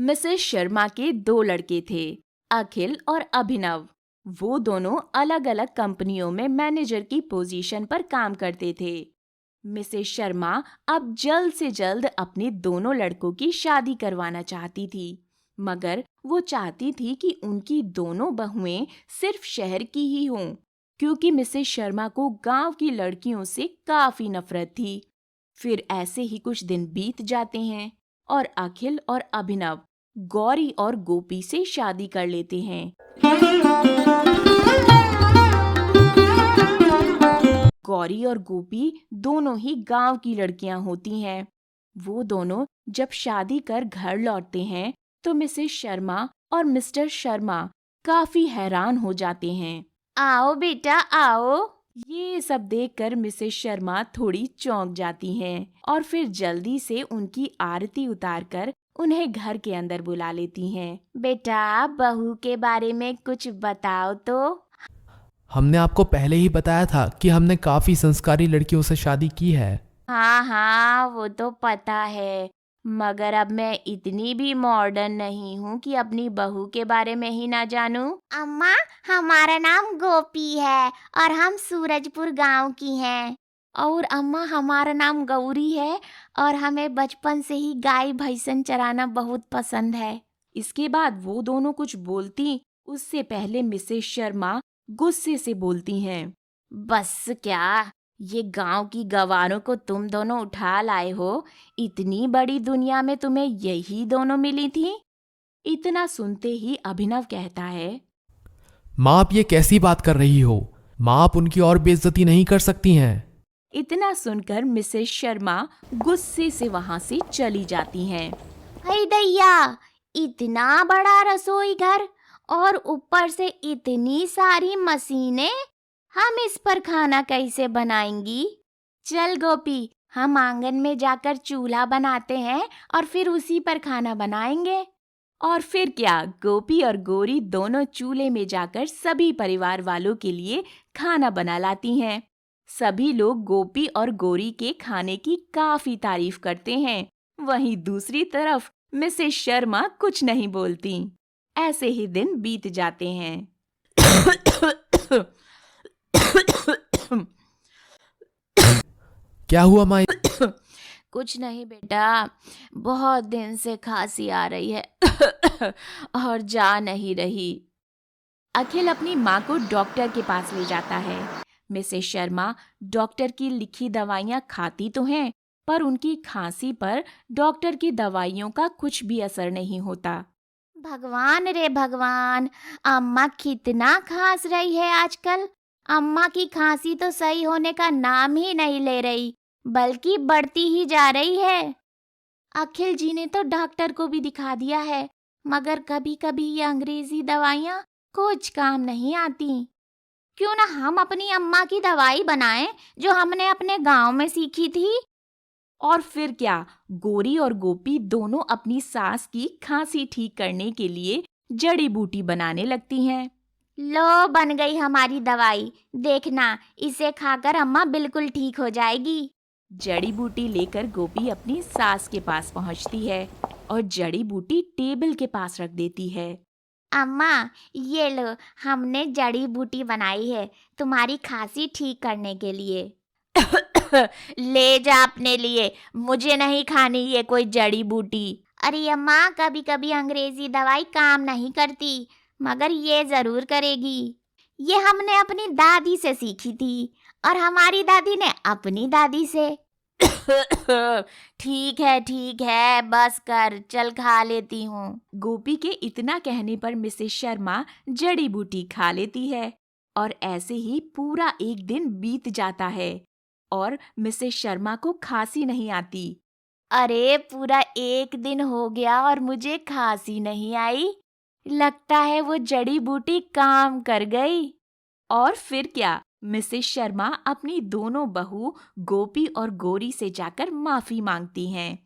Mrs Sharma के दो लड़के थे, अखिल और अभिनव। वो दोनों अलग अलग कंपनियों में मैनेजर की पोजीशन पर काम करते थे। मिसेस शर्मा अब जल्द से जल्द अपने दोनों लड़कों की शादी करवाना चाहती थी, मगर वो चाहती थी कि उनकी दोनों बहुएं सिर्फ शहर की ही हों, क्योंकि मिसेस शर्मा को गांव की लड़कियों से काफी नफरत थी। फिर ऐसे ही कुछ दिन बीत जाते हैं और अखिल और अभिनव गौरी और गोपी से शादी कर लेते हैं। गौरी और गोपी दोनों ही गांव की लड़कियां होती हैं। वो दोनों जब शादी कर घर लौटते हैं तो मिसेस शर्मा और मिस्टर शर्मा काफी हैरान हो जाते हैं। आओ बेटा आओ। ये सब देखकर मिसेस शर्मा थोड़ी चौंक जाती हैं और फिर जल्दी से उनकी आरती उतारकर उन्हें घर के अंदर बुला लेती हैं। बेटा, बहू के बारे में कुछ बताओ तो। हमने आपको पहले ही बताया था कि हमने काफ़ी संस्कारी लड़कियों से शादी की है। हाँ हाँ, वो तो पता है, मगर अब मैं इतनी भी मॉडर्न नहीं हूँ कि अपनी बहू के बारे में ही ना जानूं। अम्मा, हमारा नाम गोपी है और हम सूरजपुर गांव की हैं। और अम्मा, हमारा नाम गौरी है और हमें बचपन से ही गाय भैंसन चराना बहुत पसंद है। इसके बाद वो दोनों कुछ बोलती उससे पहले मिसेस शर्मा गुस्से से बोलती हैं। बस क्या, ये गांव की गवारों को तुम दोनों उठा लाए हो? इतनी बड़ी दुनिया में तुम्हें यही दोनों मिली थी? इतना सुनते ही अभिनव कहता है, माँ, आप ये कैसी बात कर रही हो? माँ, आप उनकी और बेइज्जती नहीं कर सकती हैं। इतना सुनकर मिसेस शर्मा गुस्से से वहां से चली जाती हैं। हे दैया, इतना बड़ा रसोई घर और ऊपर से इतनी सारी मशीनें, हम इस पर खाना कैसे बनाएंगी? चल गोपी, हम आंगन में जाकर चूल्हा बनाते हैं और फिर उसी पर खाना बनाएंगे। और फिर क्या, गोपी और गोरी दोनों चूल्हे में जाकर सभी परिवार वालों के लिए खाना बना लाती हैं। सभी लोग गोपी और गोरी के खाने की काफी तारीफ करते हैं। वहीं दूसरी तरफ मिसेस शर्मा कुछ नहीं बोलती। ऐसे ही दिन बीत जाते हैं। क्या हुआ माँ? कुछ नहीं बेटा, बहुत दिन से खांसी आ रही है और जा नहीं रही। अखिल अपनी माँ को डॉक्टर के पास ले जाता है। मिसेस शर्मा डॉक्टर की लिखी दवाइयाँ खाती तो हैं, पर उनकी खांसी पर डॉक्टर की दवाइयों का कुछ भी असर नहीं होता। भगवान रे भगवान, अम्मा कितना खांस रही है आजकल। अम्मा की खांसी तो सही होने का नाम ही नहीं ले रही, बल्कि बढ़ती ही जा रही है। अखिल जी ने तो डॉक्टर को भी दिखा दिया है, मगर कभी कभी ये अंग्रेजी दवाइयाँ कुछ काम नहीं आती। क्यों ना हम अपनी अम्मा की दवाई बनाएं, जो हमने अपने गांव में सीखी थी। और फिर क्या, गोरी और गोपी दोनों अपनी सास की खांसी ठीक करने के लिए जड़ी बूटी बनाने लगती हैं। लो, बन गई हमारी दवाई। देखना, इसे खाकर अम्मा बिल्कुल ठीक हो जाएगी। जड़ी बूटी लेकर गोपी अपनी सास के पास पहुंचती है और जड़ी बूटी टेबल के पास रख देती है। अम्मा, ये लो, हमने जड़ी बूटी बनाई है तुम्हारी खांसी ठीक करने के लिए। ले जा अपने लिए, मुझे नहीं खानी ये कोई जड़ी बूटी। अरे अम्मा, कभी कभी अंग्रेजी दवाई काम नहीं करती, मगर ये जरूर करेगी। ये हमने अपनी दादी से सीखी थी और हमारी दादी ने अपनी दादी से। ठीक है, बस कर, चल खा लेती हूँ। गोपी के इतना कहने पर मिसेस शर्मा जड़ी बूटी खा लेती है और ऐसे ही पूरा एक दिन बीत जाता है और मिसेस शर्मा को खांसी नहीं आती। अरे, पूरा एक दिन हो गया और मुझे खांसी नहीं आई। लगता है वो जड़ी बूटी काम कर गई। और फिर क्या, मिसेस शर्मा अपनी दोनों बहू गोपी और गोरी से जाकर माफी मांगती हैं।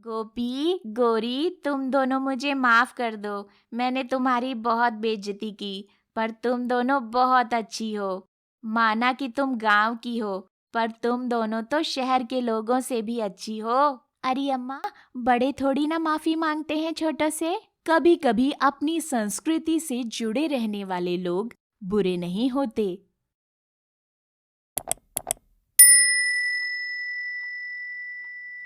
गोपी, गोरी, तुम दोनों मुझे माफ कर दो। मैंने तुम्हारी बहुत बेइज्जती की, पर तुम दोनों बहुत अच्छी हो। माना कि तुम गांव की हो, पर तुम दोनों तो शहर के लोगों से भी अच्छी हो। अरे अम्मा, बड़े थोड़ी ना माफी मांगते हैं छोटों से। कभी कभी अपनी संस्कृति से जुड़े रहने वाले लोग बुरे नहीं होते,